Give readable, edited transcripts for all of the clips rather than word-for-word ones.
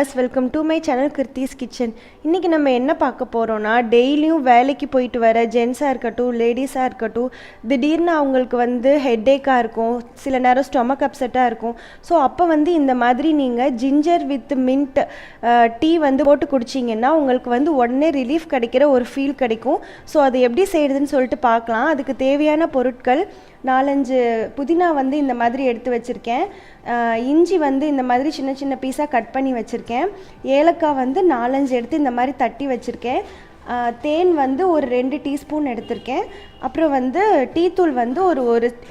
Viewers, welcome to my channel sKitchen. இன்றைக்கி நம்ம என்ன பார்க்க போகிறோன்னா, டெய்லியும் வேலைக்கு போயிட்டு வர ஜென்ஸாக இருக்கட்டும், லேடிஸாக இருக்கட்டும், திடீர்னு அவங்களுக்கு ஹெட்டேக்காக இருக்கும், சில நேரம் ஸ்டொமக் அப்செட்டாக இருக்கும். ஸோ அப்போ இந்த மாதிரி நீங்கள் ஜிஞ்சர் வித் மின்ட் டீ போட்டு குடிச்சிங்கன்னா உங்களுக்கு உடனே ரிலீஃப் கிடைக்கிற ஒரு ஃபீல் கிடைக்கும். ஸோ அது எப்படி செய்கிறதுன்னு சொல்லிட்டு பார்க்கலாம். அதுக்கு தேவையான பொருட்கள் 4-5 புதினா இந்த மாதிரி எடுத்து வச்சுருக்கேன். இஞ்சி இந்த மாதிரி சின்ன சின்ன பீஸாக கட் பண்ணி வச்சுருக்கேன். ஏலக்காய் 4-5 எடுத்து இந்த மாதிரி தட்டி வச்சுருக்கேன். தேன் ஒரு 2 டீஸ்பூன் எடுத்திருக்கேன். அப்புறம் டீ தூள்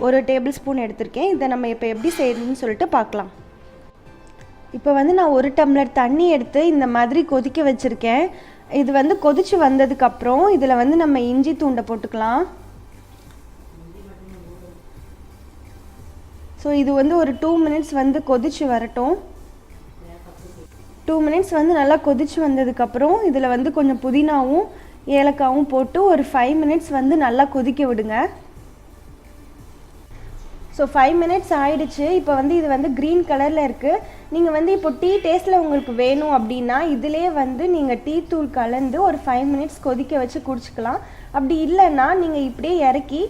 ஒரு டேபிள் ஸ்பூன் எடுத்திருக்கேன். இதை நம்ம இப்போ எப்படி செய்யறதுன்னு சொல்லிட்டு பார்க்கலாம். இப்போ நான் 1 டம்ளர் தண்ணி எடுத்து இந்த மாதிரி கொதிக்க வச்சுருக்கேன். இது கொதிச்சு வந்ததுக்கப்புறம் இதில் நம்ம இஞ்சி தூண்டை போட்டுக்கலாம். ஸோ இது ஒரு 2 மினிட்ஸ் கொதிச்சு வரட்டும். 2 மினிட்ஸ் நல்லா கொதிச்சு வந்ததுக்கப்புறம் இதில் கொஞ்சம் புதினாவும் ஏலக்காவும் போட்டு ஒரு 5 மினிட்ஸ் நல்லா கொதிக்க விடுங்க. ஸோ 5 மினிட்ஸ் ஆயிடுச்சு. இப்போ இது க்ரீன் கலரில் இருக்குது. நீங்கள் இப்போ டீ டேஸ்ட்டில் உங்களுக்கு வேணும் அப்படின்னா இதிலே நீங்கள் டீ தூள் கலந்து ஒரு 5 மினிட்ஸ் கொதிக்க வச்சு குடிச்சிக்கலாம். அப்படி இல்லைன்னா நீங்கள் இப்படியே இறக்கி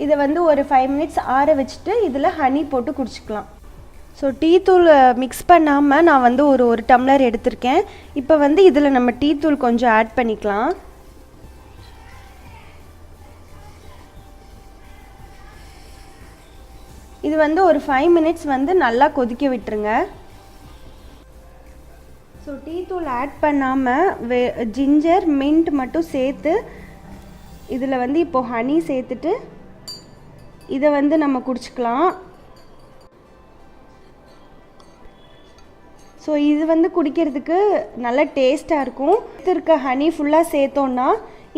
இதை ஒரு 5 மினிட்ஸ் ஆற வச்சுட்டு இதில் ஹனி போட்டு குடிச்சிக்கலாம். ஸோ டீ தூள் மிக்ஸ் பண்ணாமல் நான் ஒரு டம்ளர் எடுத்திருக்கேன். இப்போ இதில் நம்ம டீ தூள் கொஞ்சம் ஆட் பண்ணிக்கலாம். இது ஒரு 5 மினிட்ஸ் நல்லா கொதிக்க விட்டுருங்க. ஸோ டீ தூள் ஆட் பண்ணாமல் ஜிஞ்சர் மின்ட் மட்டும் சேர்த்து இதில் இப்போ ஹனி சேர்த்துட்டு இதை நம்ம குடிச்சிக்கலாம். ஸோ இது குடிக்கிறதுக்கு நல்ல டேஸ்ட்டாக இருக்கும். இருக்க ஹனி ஃபுல்லாக சேர்த்தோன்னா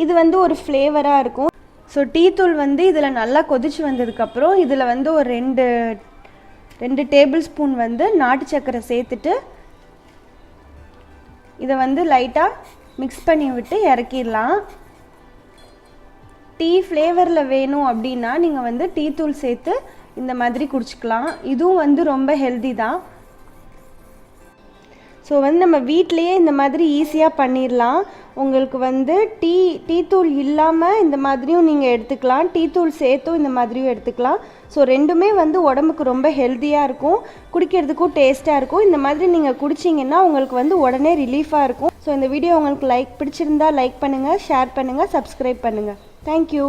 இது ஒரு ஃப்ளேவராக இருக்கும். ஸோ டீ தூள் இதில் நல்லா கொதிச்சு வந்ததுக்கப்புறம் இதில் ஒரு 2 டேபிள் ஸ்பூன் நாட்டு சர்க்கரை சேர்த்துட்டு இதை லைட்டாக மிக்ஸ் பண்ணி விட்டு இறக்கிடலாம். டீ ஃப்ளேவரில் வேணும் அப்படின்னா நீங்கள் டீ தூள் சேர்த்து இந்த மாதிரி குடிச்சிக்கலாம். இதுவும் ரொம்ப ஹெல்தி தான். ஸோ நம்ம வீட்டிலையே இந்த மாதிரி ஈஸியாக பண்ணிடலாம். உங்களுக்கு டீ தூள் இல்லாமல் இந்த மாதிரியும் நீங்கள் எடுத்துக்கலாம், டீ தூள் சேர்த்தும் இந்த மாதிரியும் எடுத்துக்கலாம். ஸோ ரெண்டுமே உடம்புக்கு ரொம்ப ஹெல்த்தியாக இருக்கும், குடிக்கிறதுக்கும் டேஸ்ட்டாக இருக்கும். இந்த மாதிரி நீங்கள் குடிச்சிங்கன்னா உங்களுக்கு உடனே ரிலீஃபாக இருக்கும். ஸோ இந்த வீடியோ உங்களுக்கு பிடிச்சிருந்தா லைக் பண்ணுங்கள், ஷேர் பண்ணுங்கள், சப்ஸ்கிரைப் பண்ணுங்கள். Thank you.